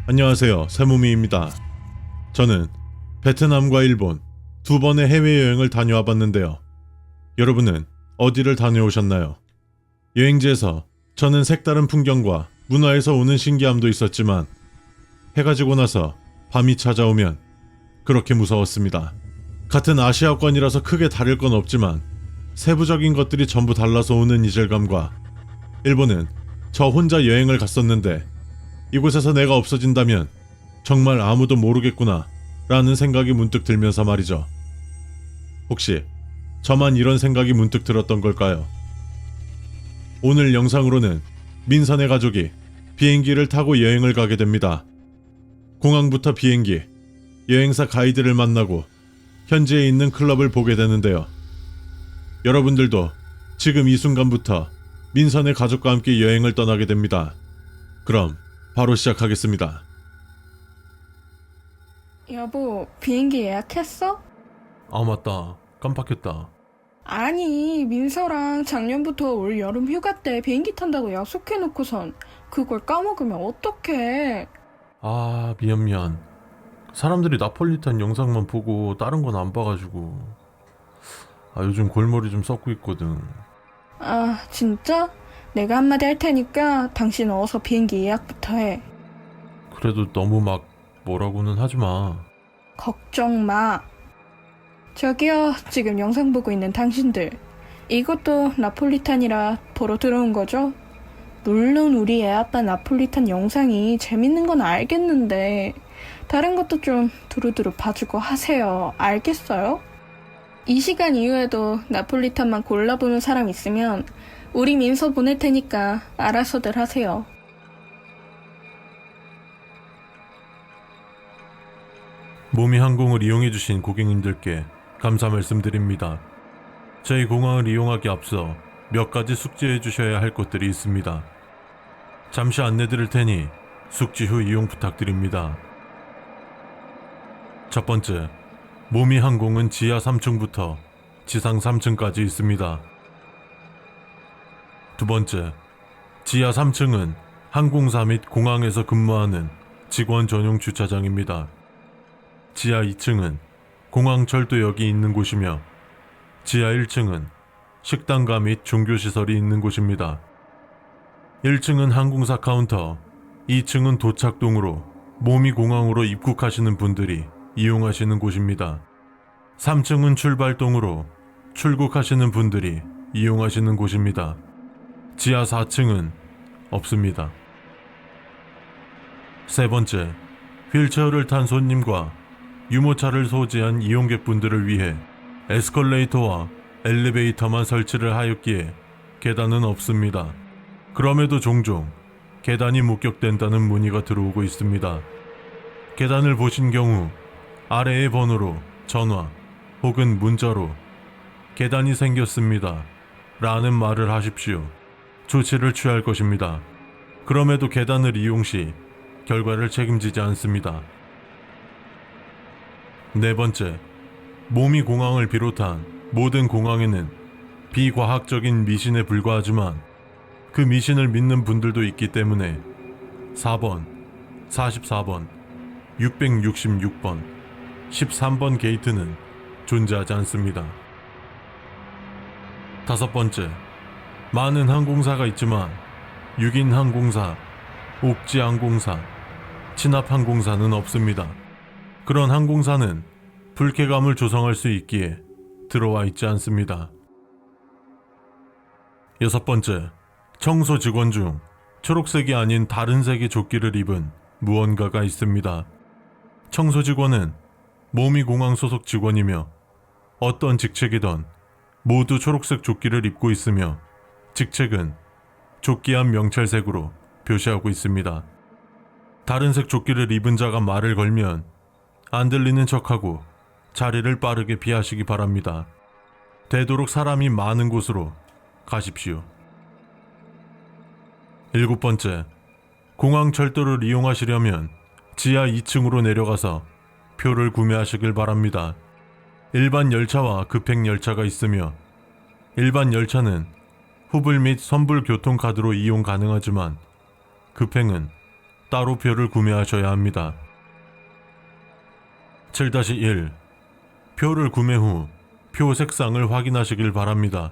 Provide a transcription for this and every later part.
안녕하세요. 세무미입니다. 저는 베트남과 일본 두 번의 해외여행을 다녀와 봤는데요. 여러분은 어디를 다녀오셨나요? 여행지에서 저는 색다른 풍경과 문화에서 오는 신기함도 있었지만 해가 지고 나서 밤이 찾아오면 그렇게 무서웠습니다. 같은 아시아권이라서 크게 다를 건 없지만 세부적인 것들이 전부 달라서 오는 이질감과 일본은 저 혼자 여행을 갔었는데 이곳에서 내가 없어진다면 정말 아무도 모르겠구나 라는 생각이 문득 들면서 말이죠. 혹시 저만 이런 생각이 문득 들었던 걸까요? 오늘 영상으로는 민선의 가족이 비행기를 타고 여행을 가게 됩니다. 공항부터 비행기, 여행사 가이드를 만나고 현지에 있는 클럽을 보게 되는데요. 여러분들도 지금 이 순간부터 민선의 가족과 함께 여행을 떠나게 됩니다. 그럼 바로 시작하겠습니다. 여보, 비행기 예약했어? 아 맞다. 깜빡했다. 아니, 민서랑 작년부터 올 여름 휴가 때 비행기 탄다고 약속해놓고선 그걸 까먹으면 어떡해. 아 미안. 사람들이 나폴리탄 영상만 보고 다른 건 안 봐가지고 요즘 골머리 좀 썩고 있거든. 아, 진짜? 내가 한마디 할 테니까 당신 어서 비행기 예약부터 해. 그래도 너무 막 뭐라고는 하지마. 걱정 마. 저기요, 지금 영상 보고 있는 당신들. 이것도 나폴리탄이라 보러 들어온 거죠? 물론 우리 애 아빠 나폴리탄 영상이 재밌는 건 알겠는데 다른 것도 좀 두루두루 봐주고 하세요. 알겠어요? 이 시간 이후에도 나폴리탄만 골라보는 사람 있으면 우리 민서 보낼 테니까 알아서들 하세요. 모미 항공을 이용해주신 고객님들께 감사 말씀드립니다. 저희 공항을 이용하기 앞서 몇 가지 숙지해 주셔야 할 것들이 있습니다. 잠시 안내 드릴 테니 숙지 후 이용 부탁드립니다. 첫 번째, 모미 항공은 지하 3층부터 지상 3층까지 있습니다. 두 번째, 지하 3층은 항공사 및 공항에서 근무하는 직원 전용 주차장입니다. 지하 2층은 공항 철도역이 있는 곳이며 지하 1층은 식당가 및 종교시설이 있는 곳입니다. 1층은 항공사 카운터, 2층은 도착동으로 모미 공항으로 입국하시는 분들이 이용하시는 곳입니다. 3층은 출발동으로 출국하시는 분들이 이용하시는 곳입니다. 지하 4층은 없습니다. 세 번째, 휠체어를 탄 손님과 유모차를 소지한 이용객분들을 위해 에스컬레이터와 엘리베이터만 설치를 하였기에 계단은 없습니다. 그럼에도 종종 계단이 목격된다는 문의가 들어오고 있습니다. 계단을 보신 경우 아래의 번호로 전화 혹은 문자로 계단이 생겼습니다 라는 말을 하십시오. 조치를 취할 것입니다. 그럼에도 계단을 이용 시 결과를 책임지지 않습니다. 네 번째, 모미 공항을 비롯한 모든 공항에는 비과학적인 미신에 불과하지만 그 미신을 믿는 분들도 있기 때문에 4번, 44번, 666번, 13번 게이트는 존재하지 않습니다. 다섯 번째, 많은 항공사가 있지만 6인 항공사, 옥지 항공사, 진압 항공사는 없습니다. 그런 항공사는 불쾌감을 조성할 수 있기에 들어와 있지 않습니다. 여섯 번째, 청소 직원 중 초록색이 아닌 다른 색의 조끼를 입은 무언가가 있습니다. 청소 직원은 모미 공항 소속 직원이며 어떤 직책이든 모두 초록색 조끼를 입고 있으며 직책은 조끼 안 명찰색으로 표시하고 있습니다. 다른 색 조끼를 입은 자가 말을 걸면 안 들리는 척하고 자리를 빠르게 피하시기 바랍니다. 되도록 사람이 많은 곳으로 가십시오. 일곱 번째, 공항 철도를 이용하시려면 지하 2층으로 내려가서 표를 구매하시길 바랍니다. 일반 열차와 급행 열차가 있으며 일반 열차는 후불 및 선불 교통카드로 이용 가능하지만 급행은 따로 표를 구매하셔야 합니다. 7-1. 표를 구매 후 표 색상을 확인하시길 바랍니다.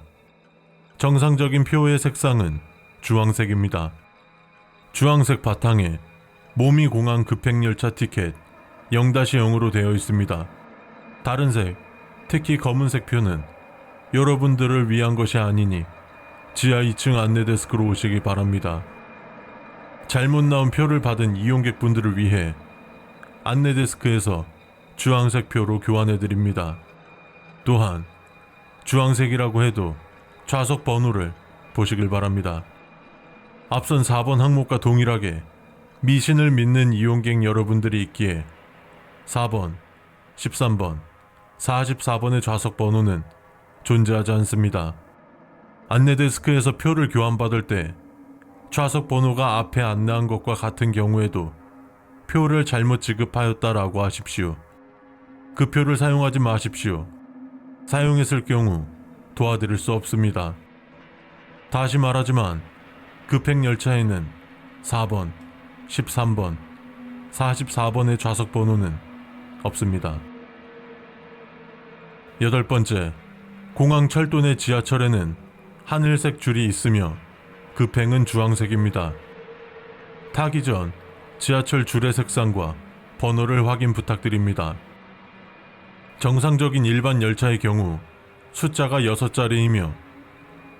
정상적인 표의 색상은 주황색입니다. 주황색 바탕에 모미공항 급행열차 티켓 0-0으로 되어 있습니다. 다른 색, 특히 검은색 표는 여러분들을 위한 것이 아니니 지하 2층 안내데스크로 오시기 바랍니다. 잘못 나온 표를 받은 이용객분들을 위해 안내데스크에서 주황색 표로 교환해드립니다. 또한 주황색이라고 해도 좌석 번호를 보시길 바랍니다. 앞선 4번 항목과 동일하게 미신을 믿는 이용객 여러분들이 있기에 4번, 13번, 44번의 좌석 번호는 존재하지 않습니다. 안내데스크에서 표를 교환받을 때 좌석 번호가 앞에 안내한 것과 같은 경우에도 표를 잘못 지급하였다라고 하십시오. 그 표를 사용하지 마십시오. 사용했을 경우 도와드릴 수 없습니다. 다시 말하지만 급행열차에는 4번, 13번, 44번의 좌석 번호는 없습니다. 8번째, 공항 철도 내 지하철에는 하늘색 줄이 있으며 급행은 주황색입니다. 타기 전 지하철 줄의 색상과 번호를 확인 부탁드립니다. 정상적인 일반 열차의 경우 숫자가 6자리이며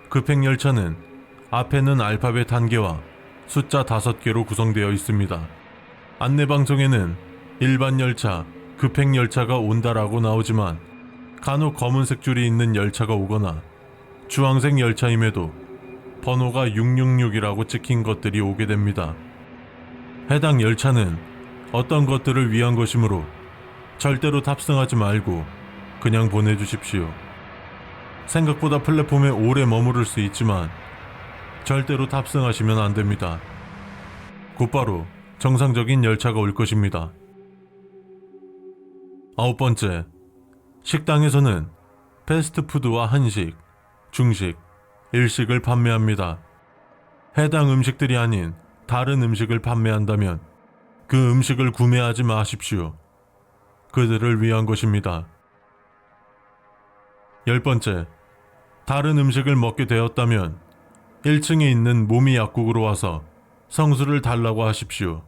급행열차는 앞에는 알파벳 1개와 숫자 5개로 구성되어 있습니다. 안내방송에는 일반 열차, 급행열차가 온다라고 나오지만 간혹 검은색 줄이 있는 열차가 오거나 주황색 열차임에도 번호가 666이라고 찍힌 것들이 오게 됩니다. 해당 열차는 어떤 것들을 위한 것이므로 절대로 탑승하지 말고 그냥 보내주십시오. 생각보다 플랫폼에 오래 머무를 수 있지만 절대로 탑승하시면 안 됩니다. 곧바로 정상적인 열차가 올 것입니다. 9번째, 식당에서는 패스트푸드와 한식, 중식, 일식을 판매합니다. 해당 음식들이 아닌 다른 음식을 판매한다면 그 음식을 구매하지 마십시오. 그들을 위한 것입니다. 10번째, 다른 음식을 먹게 되었다면 1층에 있는 모미 약국으로 와서 성수를 달라고 하십시오.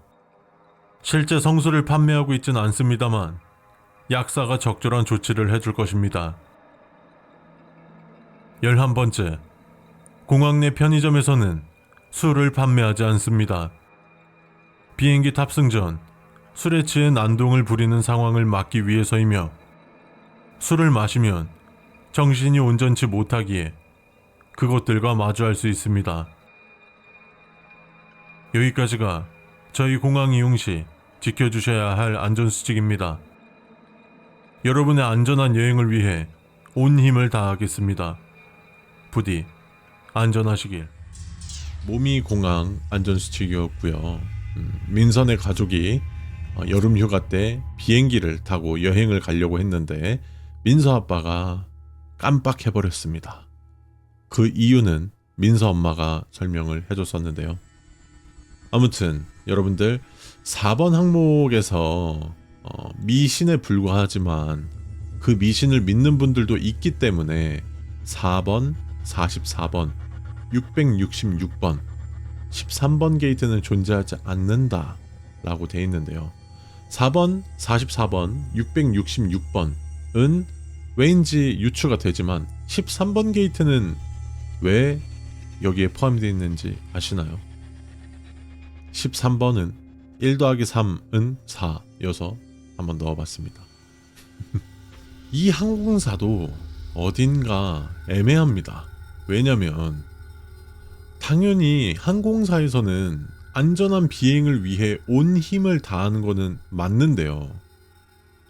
실제 성수를 판매하고 있진 않습니다만 약사가 적절한 조치를 해줄 것입니다. 11번째, 공항 내 편의점에서는 술을 판매하지 않습니다. 비행기 탑승 전 술에 취해 난동을 부리는 상황을 막기 위해서이며 술을 마시면 정신이 온전치 못하기에 그것들과 마주할 수 있습니다. 여기까지가 저희 공항 이용 시 지켜주셔야 할 안전수칙입니다. 여러분의 안전한 여행을 위해 온 힘을 다하겠습니다. 부디 안전하시길. 모미공항 안전수칙이었고요. 민선의 가족이 여름 휴가 때 비행기를 타고 여행을 가려고 했는데 민서 아빠가 깜빡해버렸습니다. 그 이유는 민서 엄마가 설명을 해줬었는데요. 아무튼 여러분들 4번 항목에서 미신에 불과하지만 그 미신을 믿는 분들도 있기 때문에 4번, 44번, 666번, 13번 게이트는 존재하지 않는다 라고 되어 있는데요. 4번, 44번, 666번은 왠지 유추가 되지만 13번 게이트는 왜 여기에 포함되어 있는지 아시나요? 13번은 1 더하기 3은 4여서 한번 넣어봤습니다. 이 항공사도 어딘가 애매합니다. 왜냐면 당연히 항공사에서는 안전한 비행을 위해 온 힘을 다하는 거는 맞는데요.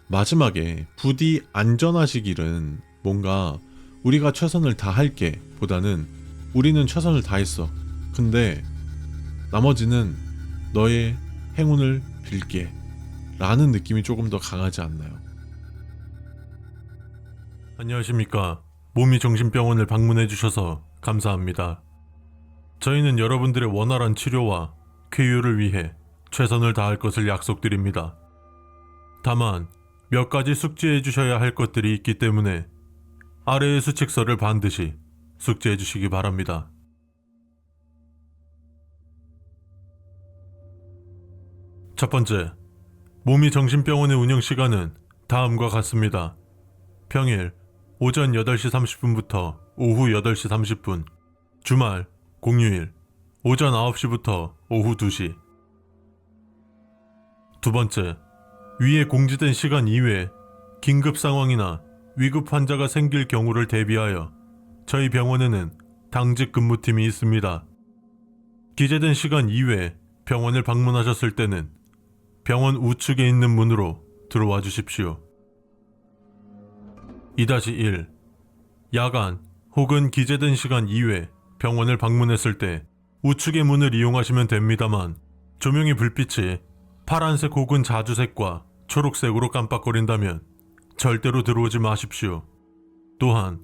마지막에 부디 안전하시길은 뭔가 우리가 최선을 다할게 보다는 우리는 최선을 다했어. 근데 나머지는 너의 행운을 빌게 라는 느낌이 조금 더 강하지 않나요? 안녕하십니까. 모미정신병원을 방문해 주셔서 감사합니다. 저희는 여러분들의 원활한 치료와 쾌유를 위해 최선을 다할 것을 약속드립니다. 다만 몇 가지 숙지해 주셔야 할 것들이 있기 때문에 아래의 수칙서를 반드시 숙지해 주시기 바랍니다. 첫 번째, 몸이 정신병원의 운영 시간은 다음과 같습니다. 평일 오전 8시 30분부터 오후 8시 30분, 주말, 공휴일 오전 9시부터 오후 2시. 두 번째, 위에 공지된 시간 이외에 긴급 상황이나 위급 환자가 생길 경우를 대비하여 저희 병원에는 당직 근무팀이 있습니다. 기재된 시간 이외에 병원을 방문하셨을 때는 병원 우측에 있는 문으로 들어와 주십시오. 2-1. 야간 혹은 기재된 시간 이외에 병원을 방문했을 때 우측의 문을 이용하시면 됩니다만 조명의 불빛이 파란색 혹은 자주색과 초록색으로 깜빡거린다면 절대로 들어오지 마십시오. 또한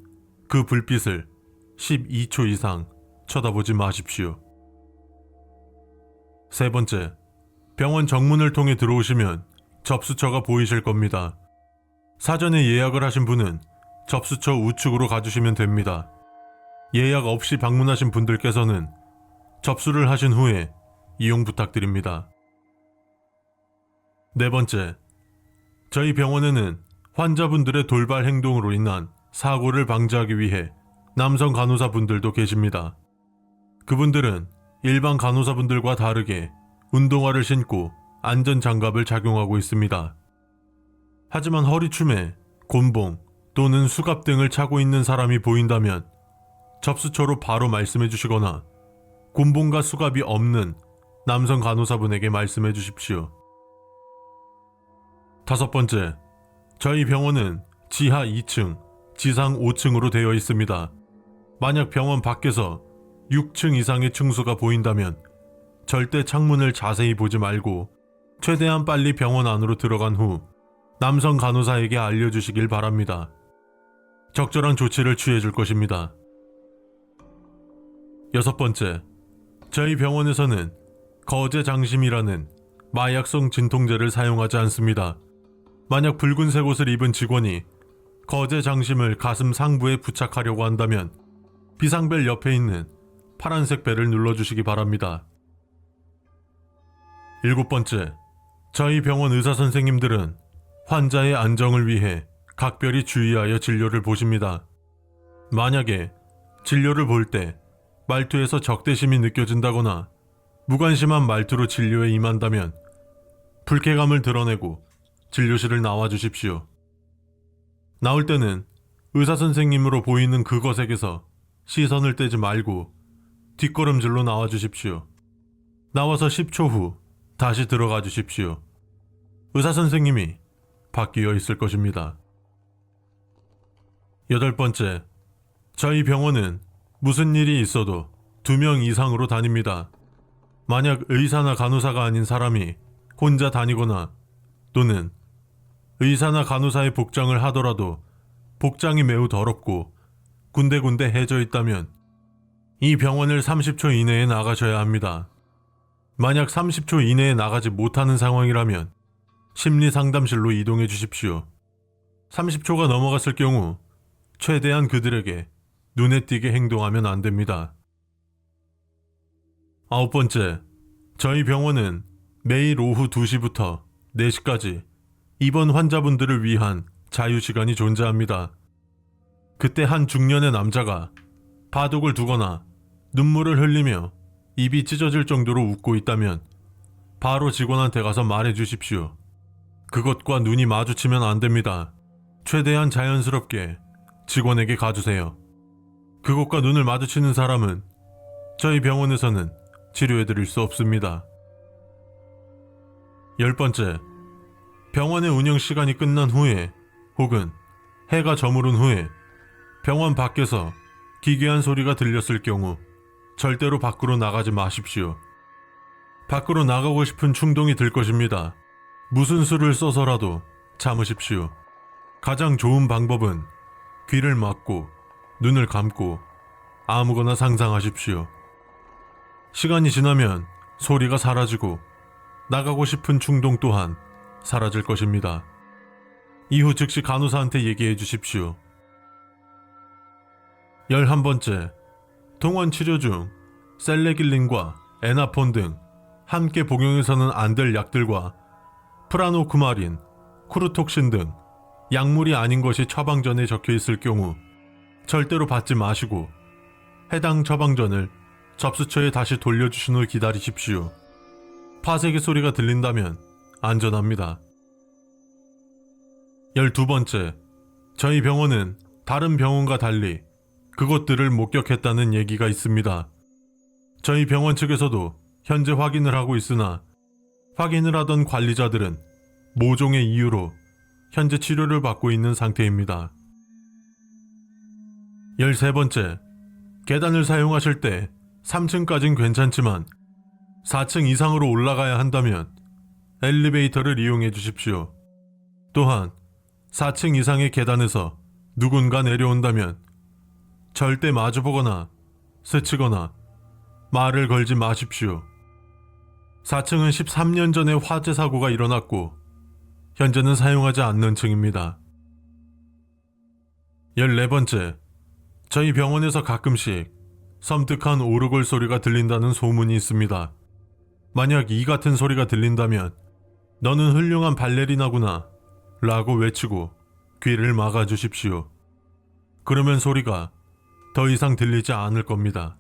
그 불빛을 12초 이상 쳐다보지 마십시오. 세 번째, 병원 정문을 통해 들어오시면 접수처가 보이실 겁니다. 사전에 예약을 하신 분은 접수처 우측으로 가주시면 됩니다. 예약 없이 방문하신 분들께서는 접수를 하신 후에 이용 부탁드립니다. 네 번째, 저희 병원에는 환자분들의 돌발 행동으로 인한 사고를 방지하기 위해 남성 간호사분들도 계십니다. 그분들은 일반 간호사분들과 다르게 운동화를 신고 안전장갑을 착용하고 있습니다. 하지만 허리춤에 곤봉 또는 수갑 등을 차고 있는 사람이 보인다면 접수처로 바로 말씀해 주시거나 곤봉과 수갑이 없는 남성 간호사분에게 말씀해 주십시오. 다섯 번째, 저희 병원은 지하 2층, 지상 5층으로 되어 있습니다. 만약 병원 밖에서 6층 이상의 층수가 보인다면 절대 창문을 자세히 보지 말고 최대한 빨리 병원 안으로 들어간 후 남성 간호사에게 알려주시길 바랍니다. 적절한 조치를 취해 줄 것입니다. 여섯 번째, 저희 병원에서는 거제 장심이라는 마약성 진통제를 사용하지 않습니다. 만약 붉은색 옷을 입은 직원이 거제 장심을 가슴 상부에 부착하려고 한다면 비상벨 옆에 있는 파란색 벨을 눌러주시기 바랍니다. 일곱 번째, 저희 병원 의사 선생님들은 환자의 안정을 위해 각별히 주의하여 진료를 보십니다. 만약에 진료를 볼 때 말투에서 적대심이 느껴진다거나 무관심한 말투로 진료에 임한다면 불쾌감을 드러내고 진료실을 나와 주십시오. 나올 때는 의사 선생님으로 보이는 그것에게서 시선을 떼지 말고 뒷걸음질로 나와 주십시오. 나와서 10초 후 다시 들어가 주십시오. 의사 선생님이 바뀌어 있을 것입니다. 여덟 번째, 저희 병원은 무슨 일이 있어도 2명 이상으로 다닙니다. 만약 의사나 간호사가 아닌 사람이 혼자 다니거나 또는 의사나 간호사의 복장을 하더라도 복장이 매우 더럽고 군데군데 해져 있다면 이 병원을 30초 이내에 나가셔야 합니다. 만약 30초 이내에 나가지 못하는 상황이라면 심리상담실로 이동해 주십시오. 30초가 넘어갔을 경우 최대한 그들에게 눈에 띄게 행동하면 안 됩니다. 아홉 번째, 저희 병원은 매일 오후 2시부터 4시까지 입원 환자분들을 위한 자유시간이 존재합니다. 그때 한 중년의 남자가 바둑을 두거나 눈물을 흘리며 입이 찢어질 정도로 웃고 있다면 바로 직원한테 가서 말해 주십시오. 그것과 눈이 마주치면 안 됩니다. 최대한 자연스럽게 직원에게 가주세요. 그것과 눈을 마주치는 사람은 저희 병원에서는 치료해드릴 수 없습니다. 열 번째, 병원의 운영 시간이 끝난 후에 혹은 해가 저무른 후에 병원 밖에서 기괴한 소리가 들렸을 경우 절대로 밖으로 나가지 마십시오. 밖으로 나가고 싶은 충동이 들 것입니다. 무슨 수를 써서라도 참으십시오. 가장 좋은 방법은 귀를 막고 눈을 감고 아무거나 상상하십시오. 시간이 지나면 소리가 사라지고 나가고 싶은 충동 또한 사라질 것입니다. 이후 즉시 간호사한테 얘기해 주십시오. 11번째, 동원 치료 중 셀레길린과 에나폰 등 함께 복용해서는 안 될 약들과 프라노쿠마린, 쿠르톡신 등 약물이 아닌 것이 처방전에 적혀 있을 경우 절대로 받지 마시고 해당 처방전을 접수처에 다시 돌려주신 후 기다리십시오. 파쇄기 소리가 들린다면 안전합니다. 12번째, 저희 병원은 다른 병원과 달리 그것들을 목격했다는 얘기가 있습니다. 저희 병원 측에서도 현재 확인을 하고 있으나 확인을 하던 관리자들은 모종의 이유로 현재 치료를 받고 있는 상태입니다. 13번째, 계단을 사용하실 때 3층까진 괜찮지만 4층 이상으로 올라가야 한다면 엘리베이터를 이용해 주십시오. 또한 4층 이상의 계단에서 누군가 내려온다면 절대 마주보거나 스치거나 말을 걸지 마십시오. 4층은 13년 전에 화재 사고가 일어났고 현재는 사용하지 않는 층입니다. 14번째, 저희 병원에서 가끔씩 섬뜩한 오르골 소리가 들린다는 소문이 있습니다. 만약 이 같은 소리가 들린다면 너는 훌륭한 발레리나구나 라고 외치고 귀를 막아주십시오. 그러면 소리가 더 이상 들리지 않을 겁니다.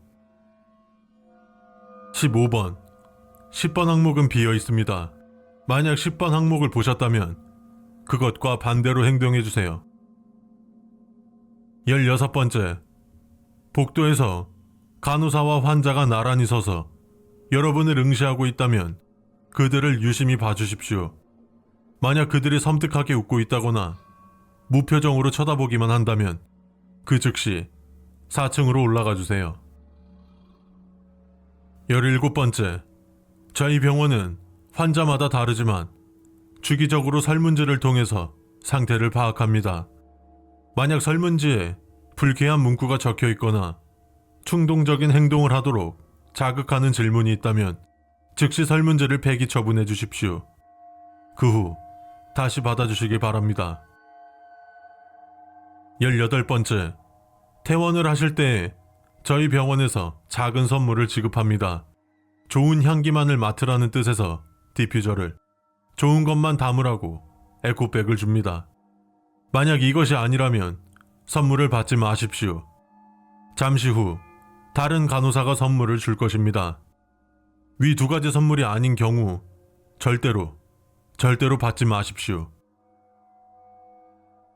15번, 10번 항목은 비어 있습니다. 만약 10번 항목을 보셨다면 그것과 반대로 행동해주세요. 16번째, 복도에서 간호사와 환자가 나란히 서서 여러분을 응시하고 있다면 그들을 유심히 봐주십시오. 만약 그들이 섬뜩하게 웃고 있다거나 무표정으로 쳐다보기만 한다면 그 즉시 4층으로 올라가 주세요. 17번째, 저희 병원은 환자마다 다르지만 주기적으로 설문지를 통해서 상태를 파악합니다. 만약 설문지에 불쾌한 문구가 적혀 있거나 충동적인 행동을 하도록 자극하는 질문이 있다면 즉시 설문지를 폐기 처분해 주십시오. 그 후 다시 받아주시기 바랍니다. 18번째, 퇴원을 하실 때 저희 병원에서 작은 선물을 지급합니다. 좋은 향기만을 맡으라는 뜻에서 디퓨저를, 좋은 것만 담으라고 에코백을 줍니다. 만약 이것이 아니라면 선물을 받지 마십시오. 잠시 후 다른 간호사가 선물을 줄 것입니다. 위 두 가지 선물이 아닌 경우 절대로 받지 마십시오.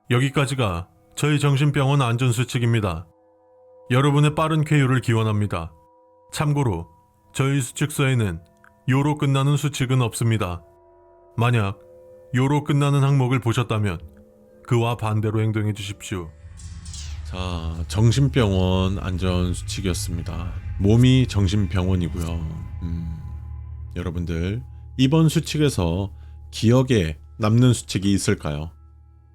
여기까지가 저희 정신병원 안전수칙입니다. 여러분의 빠른 쾌유를 기원합니다. 참고로 저희 수칙서에는 요로 끝나는 수칙은 없습니다. 만약 요로 끝나는 항목을 보셨다면 그와 반대로 행동해 주십시오. 자, 정신병원 안전수칙이었습니다. 몸이 정신병원이고요. 여러분들 이번 수칙에서 기억에 남는 수칙이 있을까요?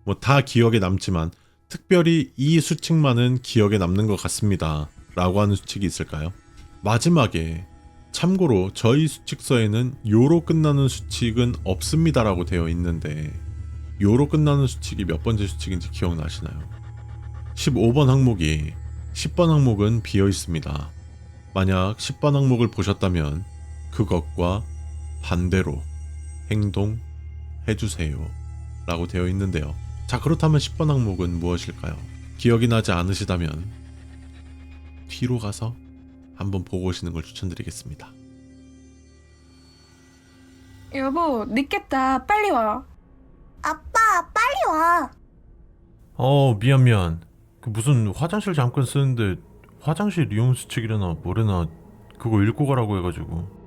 뭐 다 기억에 남지만 특별히 이 수칙만은 기억에 남는 것 같습니다 라고 하는 수칙이 있을까요? 마지막에 참고로 저희 수칙서에는 요로 끝나는 수칙은 없습니다 라고 되어 있는데 요로 끝나는 수칙이 몇 번째 수칙인지 기억나시나요? 15번 항목이 10번 항목은 비어 있습니다. 만약 10번 항목을 보셨다면 그것과 반대로 행동해주세요 라고 되어 있는데요. 자, 그렇다면 10번 항목은 무엇일까요? 기억이 나지 않으시다면 뒤로 가서 한번 보고 오시는 걸 추천드리겠습니다. 여보, 늦겠다. 빨리 와. 아빠, 빨리 와. 미안. 그 무슨 화장실 잠깐 쓰는데 화장실 이용 수칙이래나 뭐래나 그거 읽고 가라고 해가지고.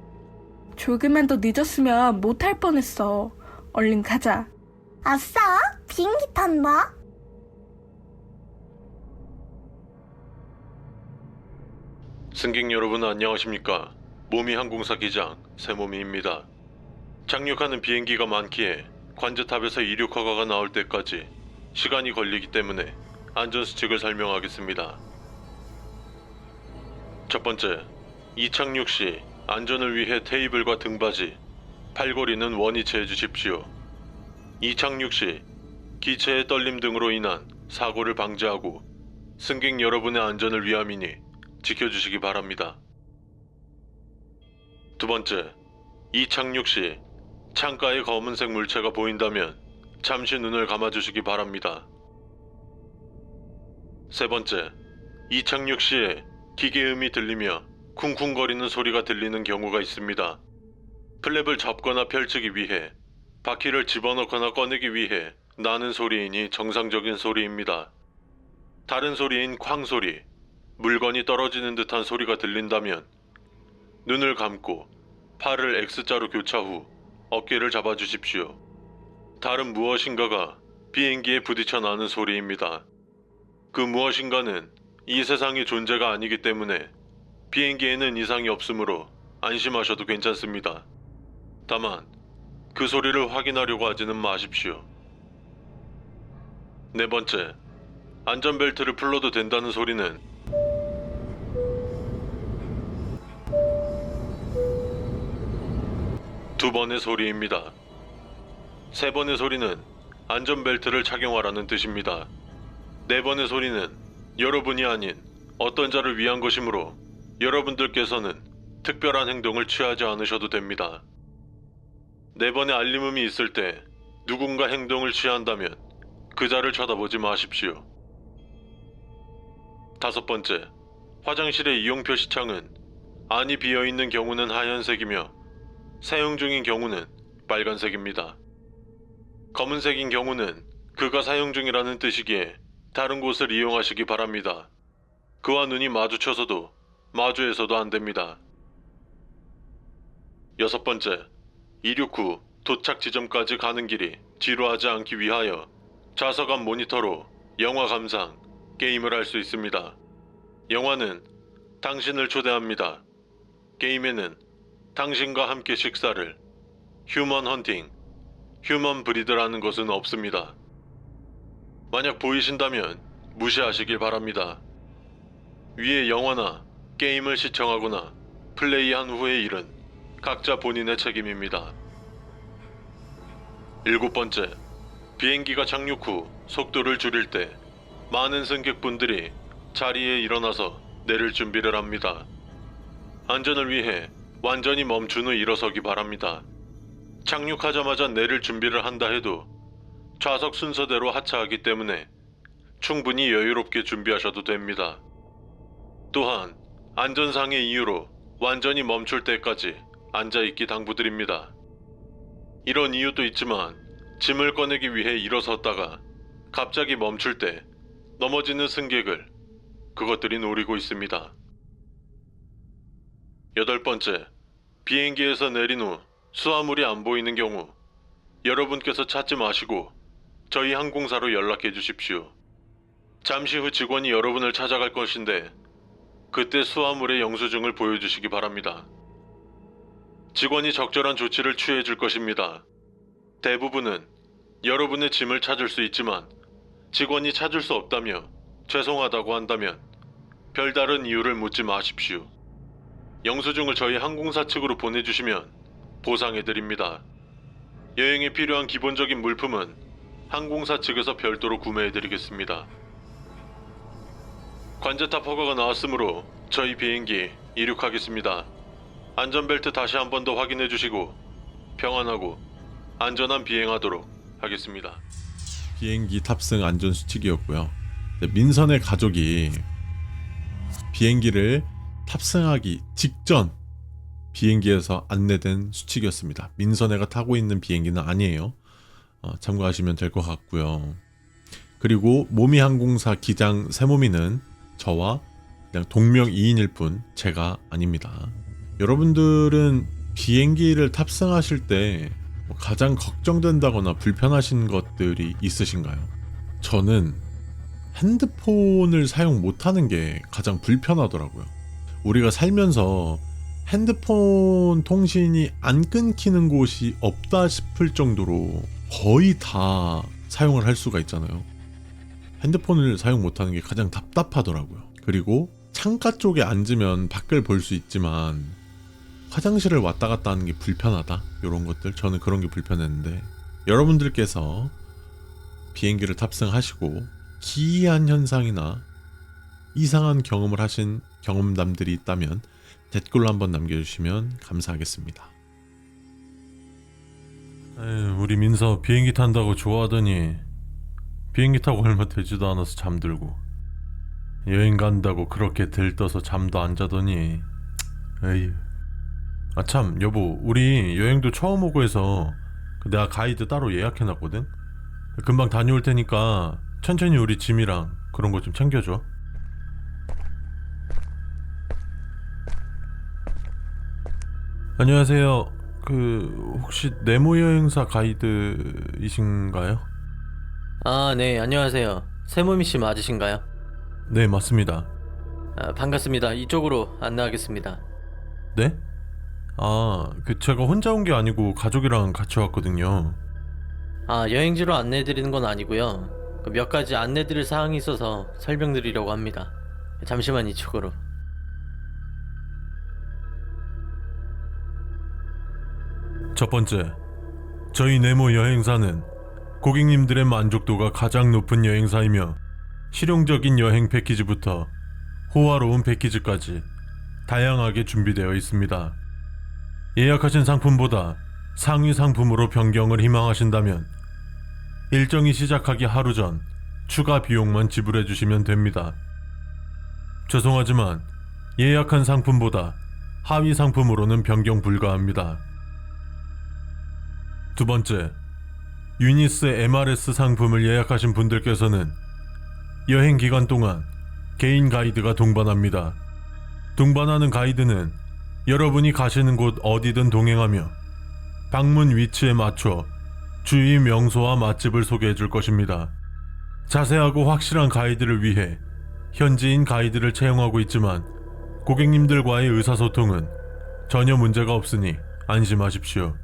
조금만 더 늦었으면 못할 뻔했어. 얼른 가자. 아싸, 비행기 탄다. 승객 여러분 안녕하십니까? 모미 항공사 기장 새모미입니다. 착륙하는 비행기가 많기에 관제탑에서 이륙 허가가 나올 때까지 시간이 걸리기 때문에 안전수칙을 설명하겠습니다. 첫 번째, 이착륙 시 안전을 위해 테이블과 등받이, 팔걸이는 원위치 해주십시오. 이착륙 시 기체의 떨림 등으로 인한 사고를 방지하고 승객 여러분의 안전을 위함이니 지켜주시기 바랍니다. 두 번째, 이착륙 시 창가에 검은색 물체가 보인다면 잠시 눈을 감아주시기 바랍니다. 세 번째, 이착륙 시에 기계음이 들리며 쿵쿵거리는 소리가 들리는 경우가 있습니다. 플랩을 잡거나 펼치기 위해 바퀴를 집어넣거나 꺼내기 위해 나는 소리이니 정상적인 소리입니다. 다른 소리인 쾅 소리, 물건이 떨어지는 듯한 소리가 들린다면 눈을 감고 팔을 X자로 교차 후 어깨를 잡아주십시오. 다른 무엇인가가 비행기에 부딪혀 나는 소리입니다. 그 무엇인가는 이 세상의 존재가 아니기 때문에 비행기에는 이상이 없으므로 안심하셔도 괜찮습니다. 다만 그 소리를 확인하려고 하지는 마십시오. 네 번째, 안전벨트를 풀러도 된다는 소리는 두 번의 소리입니다. 세 번의 소리는 안전벨트를 착용하라는 뜻입니다. 네 번의 소리는 여러분이 아닌 어떤 자를 위한 것이므로 여러분들께서는 특별한 행동을 취하지 않으셔도 됩니다. 네 번의 알림음이 있을 때 누군가 행동을 취한다면 그 자를 쳐다보지 마십시오. 다섯 번째, 화장실의 이용 표시창은 안이 비어있는 경우는 하얀색이며 사용 중인 경우는 빨간색입니다. 검은색인 경우는 그가 사용 중이라는 뜻이기에 다른 곳을 이용하시기 바랍니다. 그와 눈이 마주쳐서도 마주해서도 안 됩니다. 여섯 번째, 이륙 후 도착 지점까지 가는 길이 지루하지 않기 위하여 좌석 앞 모니터로 영화 감상, 게임을 할 수 있습니다. 영화는 당신을 초대합니다. 게임에는 당신과 함께 식사를, 휴먼 헌팅, 휴먼 브리드라는 것은 없습니다. 만약 보이신다면 무시하시길 바랍니다. 위의 영화나 게임을 시청하거나 플레이한 후의 일은 각자 본인의 책임입니다. 일곱 번째, 비행기가 착륙 후 속도를 줄일 때 많은 승객분들이 자리에 일어나서 내릴 준비를 합니다. 안전을 위해 완전히 멈춘 후 일어서기 바랍니다. 착륙하자마자 내릴 준비를 한다 해도 좌석 순서대로 하차하기 때문에 충분히 여유롭게 준비하셔도 됩니다. 또한 안전상의 이유로 완전히 멈출 때까지 앉아있기 당부드립니다. 이런 이유도 있지만 짐을 꺼내기 위해 일어섰다가 갑자기 멈출 때 넘어지는 승객을 그것들이 노리고 있습니다. 여덟 번째, 비행기에서 내린 후 수화물이 안 보이는 경우 여러분께서 찾지 마시고 저희 항공사로 연락해 주십시오. 잠시 후 직원이 여러분을 찾아갈 것인데 그때 수화물의 영수증을 보여주시기 바랍니다. 직원이 적절한 조치를 취해 줄 것입니다. 대부분은 여러분의 짐을 찾을 수 있지만 직원이 찾을 수 없다며 죄송하다고 한다면 별다른 이유를 묻지 마십시오. 영수증을 저희 항공사 측으로 보내주시면 보상해드립니다. 여행에 필요한 기본적인 물품은 항공사 측에서 별도로 구매해드리겠습니다. 관제탑 허가가 나왔으므로 저희 비행기 이륙하겠습니다. 안전벨트 다시 한 번 더 확인해 주시고 평안하고 안전한 비행하도록 하겠습니다. 비행기 탑승 안전수칙이었고요. 민선의 가족이 비행기를 탑승하기 직전 비행기에서 안내된 수칙이었습니다. 민선애가 타고 있는 비행기는 아니에요. 참고하시면 될 것 같고요. 그리고 모미항공사 기장 세모미는 저와 그냥 동명이인일 뿐 제가 아닙니다. 여러분들은 비행기를 탑승하실 때 가장 걱정된다거나 불편하신 것들이 있으신가요? 저는 핸드폰을 사용 못하는 게 가장 불편하더라고요. 우리가 살면서 핸드폰 통신이 안 끊기는 곳이 없다 싶을 정도로 거의 다 사용을 할 수가 있잖아요. 핸드폰을 사용 못하는 게 가장 답답하더라고요. 그리고 창가 쪽에 앉으면 밖을 볼 수 있지만 화장실을 왔다 갔다 하는 게 불편하다. 이런 것들 저는 그런 게 불편했는데 여러분들께서 비행기를 탑승하시고 기이한 현상이나 이상한 경험을 하신 경험담들이 있다면 댓글로 한번 남겨주시면 감사하겠습니다. 에휴, 우리 민서 비행기 탄다고 좋아하더니 비행기 타고 얼마 되지도 않아서 잠들고, 여행 간다고 그렇게 들떠서 잠도 안 자더니 에휴. 아 참 여보, 우리 여행도 처음 오고 해서 내가 가이드 따로 예약해놨거든? 금방 다녀올 테니까 천천히 우리 짐이랑 그런 거 좀 챙겨줘. 안녕하세요. 혹시 네모 여행사 가이드이신가요? 아, 네, 안녕하세요. 세무미 씨 맞으신가요? 네, 맞습니다. 아, 반갑습니다. 이쪽으로 안내하겠습니다. 네? 제가 혼자 온 게 아니고 가족이랑 같이 왔거든요. 아, 여행지로 안내해드리는 건 아니고요. 몇 가지 안내드릴 사항이 있어서 설명드리려고 합니다. 잠시만 이쪽으로. 첫 번째, 저희 네모 여행사는 고객님들의 만족도가 가장 높은 여행사이며 실용적인 여행 패키지부터 호화로운 패키지까지 다양하게 준비되어 있습니다. 예약하신 상품보다 상위 상품으로 변경을 희망하신다면 일정이 시작하기 하루 전 추가 비용만 지불해 주시면 됩니다. 죄송하지만 예약한 상품보다 하위 상품으로는 변경 불가합니다. 두 번째, 유니스 MRS 상품을 예약하신 분들께서는 여행 기간 동안 개인 가이드가 동반합니다. 동반하는 가이드는 여러분이 가시는 곳 어디든 동행하며 방문 위치에 맞춰 주위 명소와 맛집을 소개해 줄 것입니다. 자세하고 확실한 가이드를 위해 현지인 가이드를 채용하고 있지만 고객님들과의 의사소통은 전혀 문제가 없으니 안심하십시오.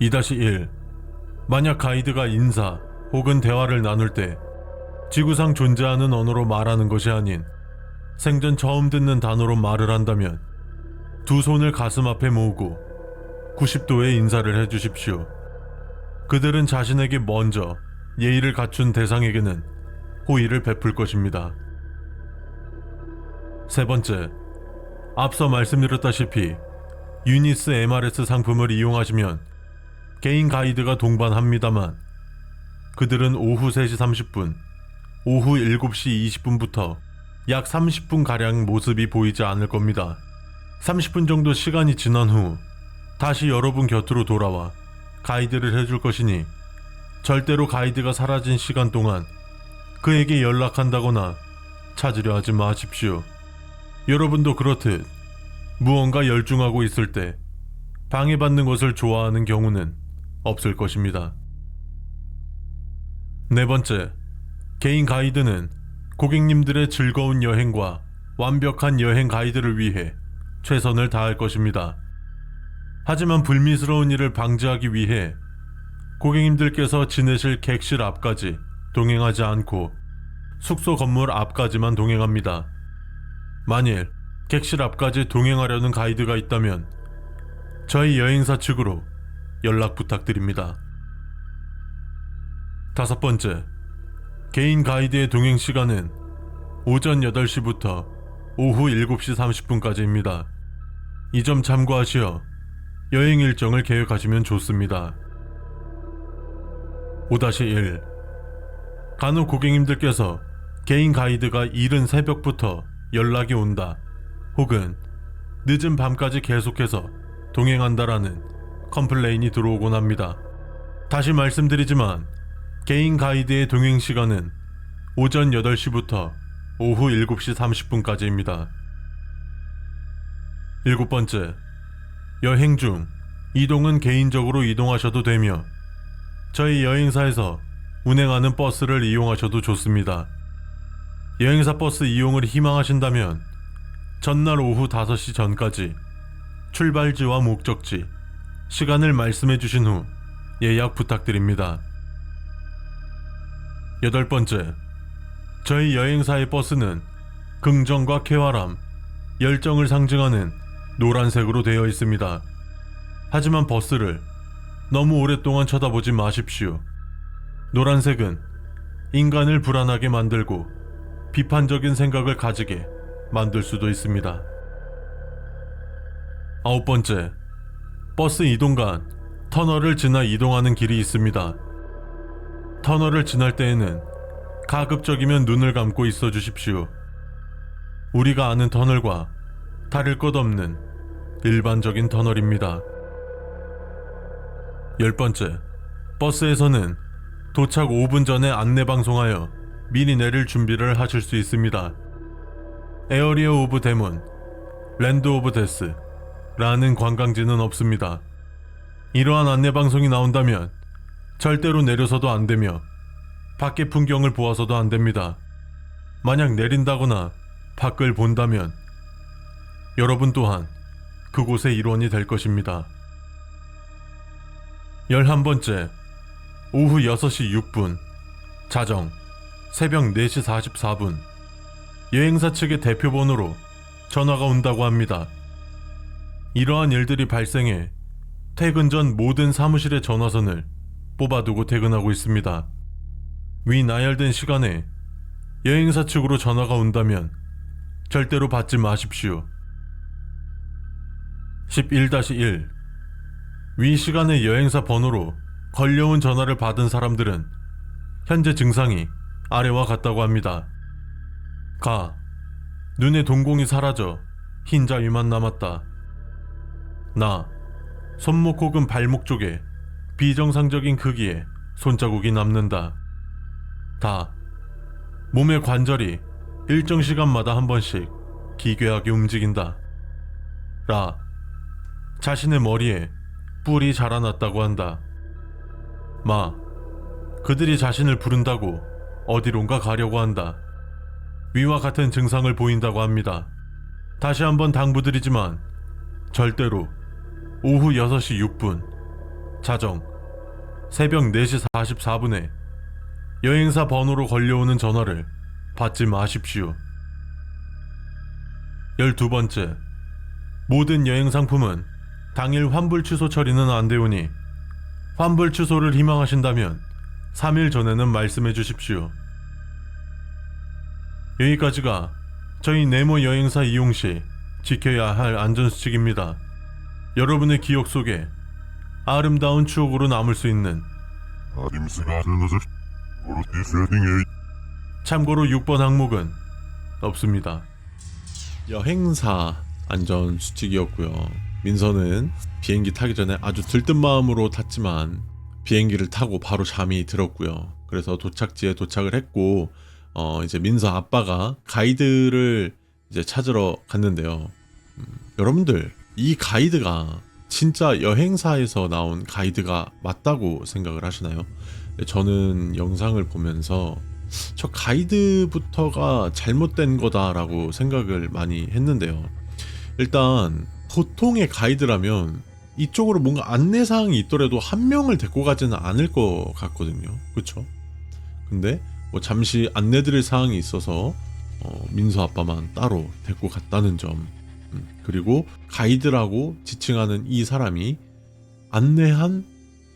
2-1. 만약 가이드가 인사 혹은 대화를 나눌 때 지구상 존재하는 언어로 말하는 것이 아닌 생전 처음 듣는 단어로 말을 한다면 두 손을 가슴 앞에 모으고 90도의 인사를 해주십시오. 그들은 자신에게 먼저 예의를 갖춘 대상에게는 호의를 베풀 것입니다. 세 번째, 앞서 말씀드렸다시피 유니스 MRS 상품을 이용하시면 개인 가이드가 동반합니다만 그들은 오후 3시 30분, 오후 7시 20분부터 약 30분가량 모습이 보이지 않을 겁니다. 30분 정도 시간이 지난 후 다시 여러분 곁으로 돌아와 가이드를 해줄 것이니 절대로 가이드가 사라진 시간 동안 그에게 연락한다거나 찾으려 하지 마십시오. 여러분도 그렇듯 무언가 열중하고 있을 때 방해받는 것을 좋아하는 경우는 없을 것입니다. 네 번째, 개인 가이드는 고객님들의 즐거운 여행과 완벽한 여행 가이드를 위해 최선을 다할 것입니다. 하지만 불미스러운 일을 방지하기 위해 고객님들께서 지내실 객실 앞까지 동행하지 않고 숙소 건물 앞까지만 동행합니다. 만일 객실 앞까지 동행하려는 가이드가 있다면 저희 여행사 측으로 연락 부탁드립니다. 다섯 번째, 개인 가이드의 동행 시간은 오전 8시부터 오후 7시 30분까지입니다. 이 점 참고하시어 여행 일정을 계획하시면 좋습니다. 5-1. 간혹 고객님들께서 개인 가이드가 이른 새벽부터 연락이 온다 혹은 늦은 밤까지 계속해서 동행한다라는 컴플레인이 들어오곤 합니다. 다시 말씀드리지만 개인 가이드의 동행 시간은 오전 8시부터 오후 7시 30분까지입니다. 일곱 번째, 여행 중 이동은 개인적으로 이동하셔도 되며 저희 여행사에서 운행하는 버스를 이용하셔도 좋습니다. 여행사 버스 이용을 희망하신다면 전날 오후 5시 전까지 출발지와 목적지, 시간을 말씀해 주신 후 예약 부탁드립니다. 여덟 번째, 저희 여행사의 버스는 긍정과 쾌활함, 열정을 상징하는 노란색으로 되어 있습니다. 하지만 버스를 너무 오랫동안 쳐다보지 마십시오. 노란색은 인간을 불안하게 만들고 비판적인 생각을 가지게 만들 수도 있습니다. 9번째, 버스 이동간 터널을 지나 이동하는 길이 있습니다. 터널을 지날 때에는 가급적이면 눈을 감고 있어 주십시오. 우리가 아는 터널과 다를 것 없는 일반적인 터널입니다. 10번째, 버스에서는 도착 5분 전에 안내방송하여 미리 내릴 준비를 하실 수 있습니다. 에어리어 오브 데몬, 랜드 오브 데스 라는 관광지는 없습니다. 이러한 안내방송이 나온다면 절대로 내려서도 안 되며 밖의 풍경을 보아서도 안 됩니다. 만약 내린다거나 밖을 본다면 여러분 또한 그곳의 일원이 될 것입니다. 11번째, 오후 6시 6분, 자정, 새벽 4시 44분, 여행사 측의 대표번호로 전화가 온다고 합니다. 이러한 일들이 발생해 퇴근 전 모든 사무실의 전화선을 뽑아두고 퇴근하고 있습니다. 위 나열된 시간에 여행사 측으로 전화가 온다면 절대로 받지 마십시오. 11-1 위 시간에 여행사 번호로 걸려온 전화를 받은 사람들은 현재 증상이 아래와 같다고 합니다. 가, 눈의 동공이 사라져 흰 자위만 남았다. 나, 손목 혹은 발목 쪽에 비정상적인 크기의 손자국이 남는다. 다, 몸의 관절이 일정 시간마다 한 번씩 기괴하게 움직인다. 라, 자신의 머리에 뿔이 자라났다고 한다. 마, 그들이 자신을 부른다고 어디론가 가려고 한다. 위와 같은 증상을 보인다고 합니다. 다시 한번 당부드리지만 절대로 오후 6시 6분, 자정, 새벽 4시 44분에 여행사 번호로 걸려오는 전화를 받지 마십시오. 12번째, 모든 여행 상품은 당일 환불 취소 처리는 안 되오니 환불 취소를 희망하신다면 3일 전에는 말씀해 주십시오. 여기까지가 저희 네모 여행사 이용 시 지켜야 할 안전수칙입니다. 여러분의 기억 속에 아름다운 추억으로 남을 수 있는 참고로 6번 항목은 없습니다. 여행사 안전수칙이었고요. 민서는 비행기 타기 전에 아주 들뜬 마음으로 탔지만 비행기를 타고 바로 잠이 들었고요. 그래서 도착지에 도착을 했고 이제 민서 아빠가 가이드를 이제 찾으러 갔는데요. 여러분들, 이 가이드가 진짜 여행사에서 나온 가이드가 맞다고 생각을 하시나요? 저는 영상을 보면서 저 가이드부터가 잘못된 거다라고 생각을 많이 했는데요. 일단 보통의 가이드라면 이쪽으로 뭔가 안내사항이 있더라도 한 명을 데리고 가지는 않을 것 같거든요. 그쵸? 근데 뭐 잠시 안내드릴 사항이 있어서 민서 아빠만 따로 데리고 갔다는 점, 그리고 가이드라고 지칭하는 이 사람이 안내한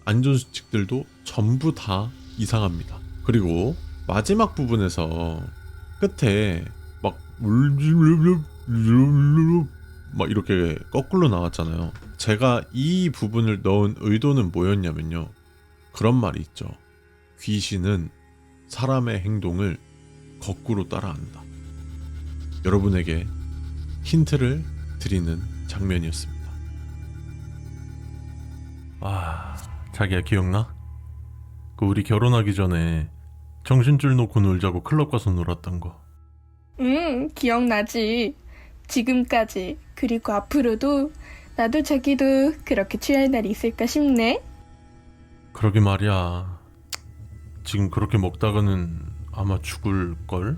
안전수칙들도 전부 다 이상합니다. 그리고 마지막 부분에서 끝에 막 이렇게 거꾸로 나왔잖아요. 제가 이 부분을 넣은 의도는 뭐였냐면요, 그런 말이 있죠. 귀신은 사람의 행동을 거꾸로 따라한다. 여러분에게 힌트를 드리는 장면이었습니다. 자기야 기억나? 그 우리 결혼하기 전에 정신줄 놓고 놀자고 클럽 가서 놀았던 거. 기억나지. 지금까지, 그리고 앞으로도 나도 자기도 그렇게 취할 날이 있을까 싶네. 그러게 말이야. 지금 그렇게 먹다가는 아마 죽을걸?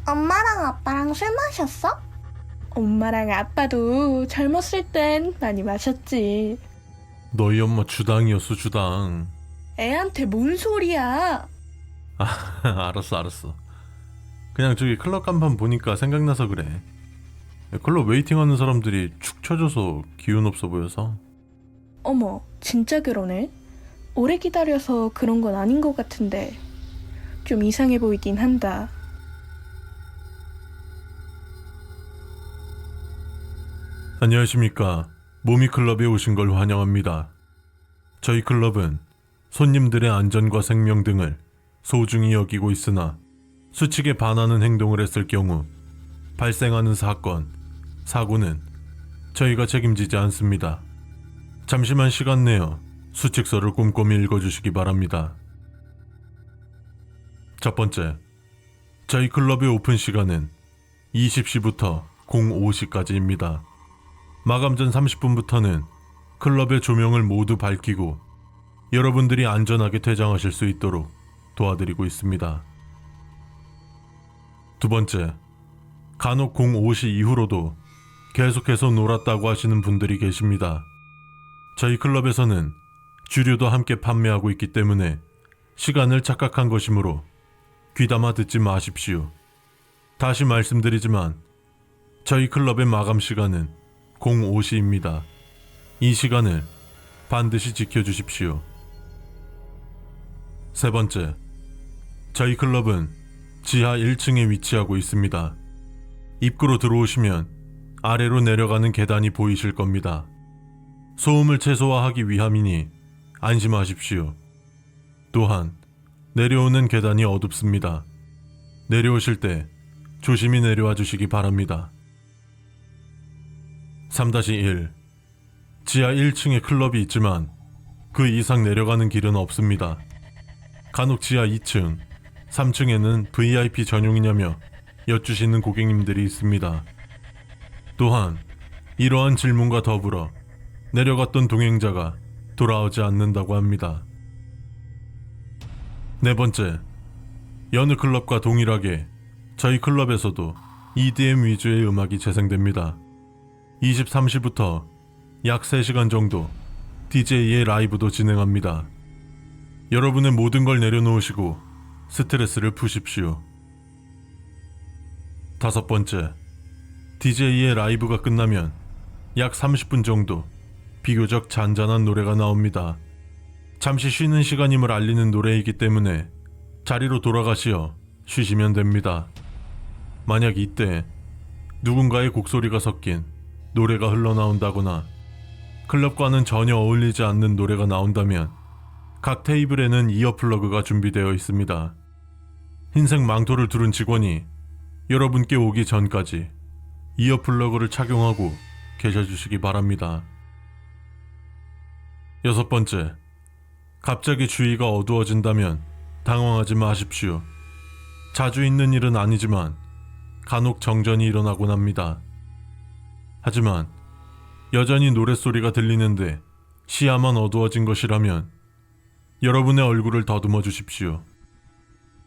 엄마랑 아빠랑 술 마셨어? 엄마랑 아빠도 젊었을 땐 많이 마셨지. 너희 엄마 주당이었어, 주당. 애한테 뭔 소리야. 알았어. 그냥 저기 클럽 간판 보니까 생각나서 그래. 클럽 웨이팅하는 사람들이 축 처져서 기운 없어 보여서. 어머, 진짜 그러네? 오래 기다려서 그런 건 아닌 것 같은데 좀 이상해 보이긴 한다. 안녕하십니까. 모미클럽에 오신 걸 환영합니다. 저희 클럽은 손님들의 안전과 생명 등을 소중히 여기고 있으나 수칙에 반하는 행동을 했을 경우 발생하는 사건, 사고는 저희가 책임지지 않습니다. 잠시만 시간 내어 수칙서를 꼼꼼히 읽어주시기 바랍니다. 첫 번째, 저희 클럽의 오픈 시간은 20시부터 05시까지입니다. 마감 전 30분부터는 클럽의 조명을 모두 밝히고 여러분들이 안전하게 퇴장하실 수 있도록 도와드리고 있습니다. 두 번째, 간혹 05시 이후로도 계속해서 놀았다고 하시는 분들이 계십니다. 저희 클럽에서는 주류도 함께 판매하고 있기 때문에 시간을 착각한 것이므로 귀담아 듣지 마십시오. 다시 말씀드리지만 저희 클럽의 마감 시간은 05시입니다. 이 시간을 반드시 지켜주십시오. 세 번째, 저희 클럽은 지하 1층에 위치하고 있습니다. 입구로 들어오시면 아래로 내려가는 계단이 보이실 겁니다. 소음을 최소화하기 위함이니 안심하십시오. 또한 내려오는 계단이 어둡습니다. 내려오실 때 조심히 내려와 주시기 바랍니다. 3-1 지하 1층에 클럽이 있지만 그 이상 내려가는 길은 없습니다. 간혹 지하 2층, 3층에는 VIP 전용이냐며 여쭈시는 고객님들이 있습니다. 또한 이러한 질문과 더불어 내려갔던 동행자가 돌아오지 않는다고 합니다. 네 번째, 여느 클럽과 동일하게 저희 클럽에서도 EDM 위주의 음악이 재생됩니다. 23시부터 약 3시간 정도 DJ의 라이브도 진행합니다. 여러분의 모든 걸 내려놓으시고 스트레스를 푸십시오. 다섯 번째, DJ의 라이브가 끝나면 약 30분 정도 비교적 잔잔한 노래가 나옵니다. 잠시 쉬는 시간임을 알리는 노래이기 때문에 자리로 돌아가시어 쉬시면 됩니다. 만약 이때 누군가의 곡소리가 섞인 노래가 흘러나온다거나 클럽과는 전혀 어울리지 않는 노래가 나온다면 각 테이블에는 이어플러그가 준비되어 있습니다. 흰색 망토를 두른 직원이 여러분께 오기 전까지 이어플러그를 착용하고 계셔주시기 바랍니다. 여섯 번째, 갑자기 주위가 어두워진다면 당황하지 마십시오. 자주 있는 일은 아니지만 간혹 정전이 일어나곤 합니다. 하지만 여전히 노랫소리가 들리는데 시야만 어두워진 것이라면 여러분의 얼굴을 더듬어 주십시오.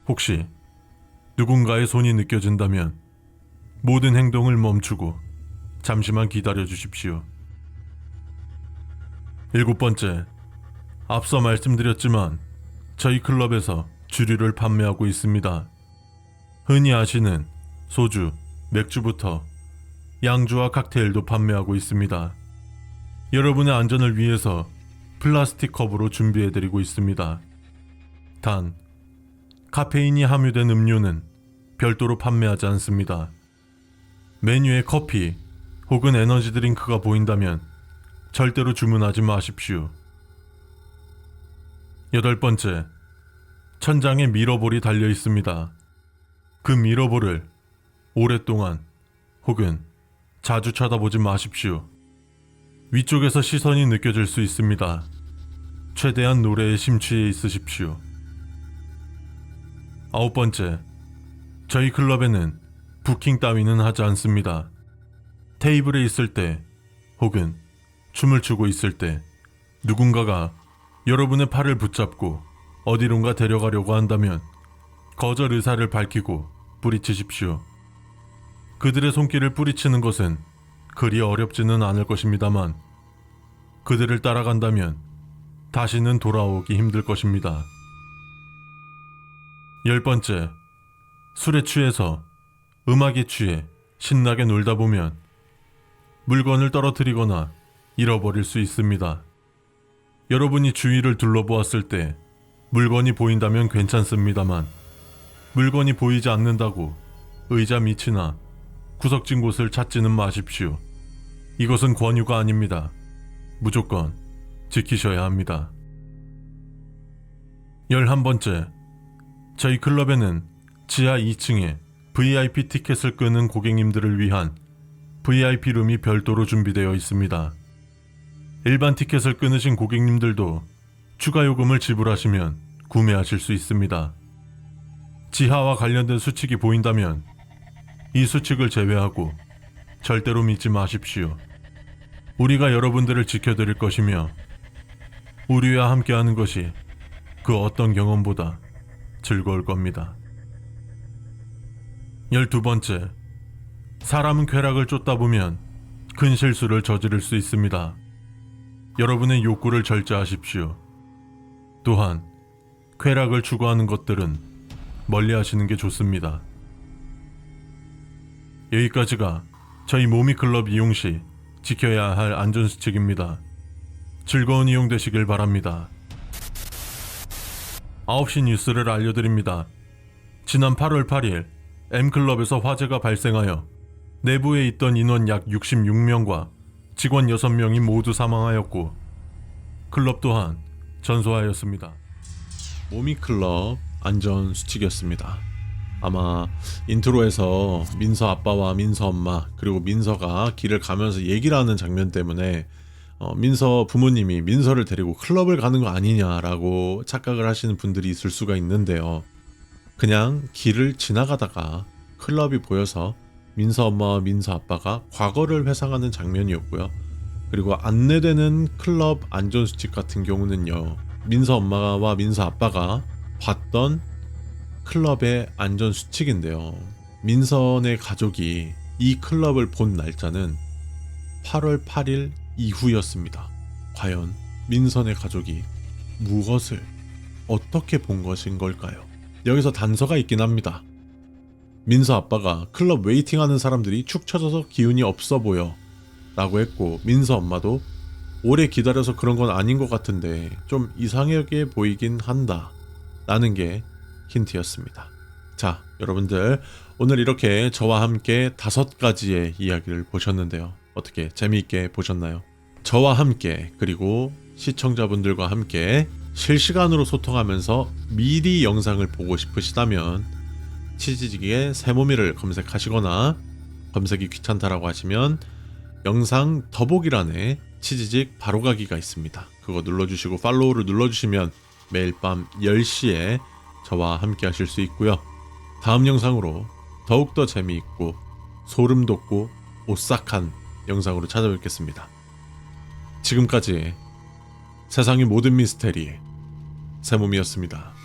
혹시 누군가의 손이 느껴진다면 모든 행동을 멈추고 잠시만 기다려 주십시오. 일곱 번째, 앞서 말씀드렸지만 저희 클럽에서 주류를 판매하고 있습니다. 흔히 아시는 소주, 맥주부터 양주와 칵테일도 판매하고 있습니다. 여러분의 안전을 위해서 플라스틱 컵으로 준비해드리고 있습니다. 단, 카페인이 함유된 음료는 별도로 판매하지 않습니다. 메뉴에 커피 혹은 에너지 드링크가 보인다면 절대로 주문하지 마십시오. 여덟 번째, 천장에 미러볼이 달려 있습니다. 그 미러볼을 오랫동안 혹은 자주 쳐다보지 마십시오. 위쪽에서 시선이 느껴질 수 있습니다. 최대한 노래에 심취해 있으십시오. 아홉 번째, 저희 클럽에는 부킹 따위는 하지 않습니다. 테이블에 있을 때 혹은 춤을 추고 있을 때 누군가가 여러분의 팔을 붙잡고 어디론가 데려가려고 한다면 거절 의사를 밝히고 뿌리치십시오. 그들의 손길을 뿌리치는 것은 그리 어렵지는 않을 것입니다만 그들을 따라간다면 다시는 돌아오기 힘들 것입니다. 열 번째, 술에 취해서 음악에 취해 신나게 놀다 보면 물건을 떨어뜨리거나 잃어버릴 수 있습니다. 여러분이 주위를 둘러보았을 때 물건이 보인다면 괜찮습니다만 물건이 보이지 않는다고 의자 밑이나 구석진 곳을 찾지는 마십시오. 이것은 권유가 아닙니다. 무조건 지키셔야 합니다. 11번째, 저희 클럽에는 지하 2층에 VIP 티켓을 끄는 고객님들을 위한 VIP 룸이 별도로 준비되어 있습니다. 일반 티켓을 끊으신 고객님들도 추가 요금을 지불하시면 구매하실 수 있습니다. 지하와 관련된 수칙이 보인다면 이 수칙을 제외하고 절대로 믿지 마십시오. 우리가 여러분들을 지켜드릴 것이며 우리와 함께하는 것이 그 어떤 경험보다 즐거울 겁니다. 12번째, 사람은 쾌락을 쫓다 보면 큰 실수를 저지를 수 있습니다. 여러분의 욕구를 절제하십시오. 또한 쾌락을 추구하는 것들은 멀리 하시는 게 좋습니다. 여기까지가 저희 모미클럽 이용 시 지켜야 할 안전수칙입니다. 즐거운 이용 되시길 바랍니다. 9시 뉴스를 알려드립니다. 지난 8월 8일 M클럽에서 화재가 발생하여 내부에 있던 인원 약 66명과 직원 6명이 모두 사망하였고 클럽 또한 전소하였습니다. 모미클럽 안전수칙이었습니다. 아마 인트로에서 민서 아빠와 민서 엄마 그리고 민서가 길을 가면서 얘기를 하는 장면 때문에 민서 부모님이 민서를 데리고 클럽을 가는 거 아니냐라고 착각을 하시는 분들이 있을 수가 있는데요. 그냥 길을 지나가다가 클럽이 보여서 민서 엄마와 민서 아빠가 과거를 회상하는 장면이었고요. 그리고 안내되는 클럽 안전수칙 같은 경우는요, 민서 엄마와 민서 아빠가 봤던 클럽의 안전수칙인데요. 민선의 가족이 이 클럽을 본 날짜는 8월 8일 이후였습니다. 과연 민선의 가족이 무엇을 어떻게 본 것인 걸까요? 여기서 단서가 있긴 합니다. 민서 아빠가 클럽 웨이팅하는 사람들이 축 처져서 기운이 없어 보여 라고 했고, 민서 엄마도 오래 기다려서 그런 건 아닌 것 같은데 좀 이상하게 보이긴 한다 라는 게 힌트였습니다. 자, 여러분들 오늘 이렇게 저와 함께 5가지의 이야기를 보셨는데요. 어떻게 재미있게 보셨나요? 저와 함께 그리고 시청자분들과 함께 실시간으로 소통하면서 미리 영상을 보고 싶으시다면 치즈직의 새모미를 검색하시거나 검색이 귀찮다라고 하시면 영상 더보기란에 치즈직 바로가기가 있습니다. 그거 눌러주시고 팔로우를 눌러주시면 매일 밤 10시에 저와 함께 하실 수 있고요. 다음 영상으로 더욱더 재미있고 소름 돋고 오싹한 영상으로 찾아뵙겠습니다. 지금까지 세상의 모든 미스테리 새몸이었습니다.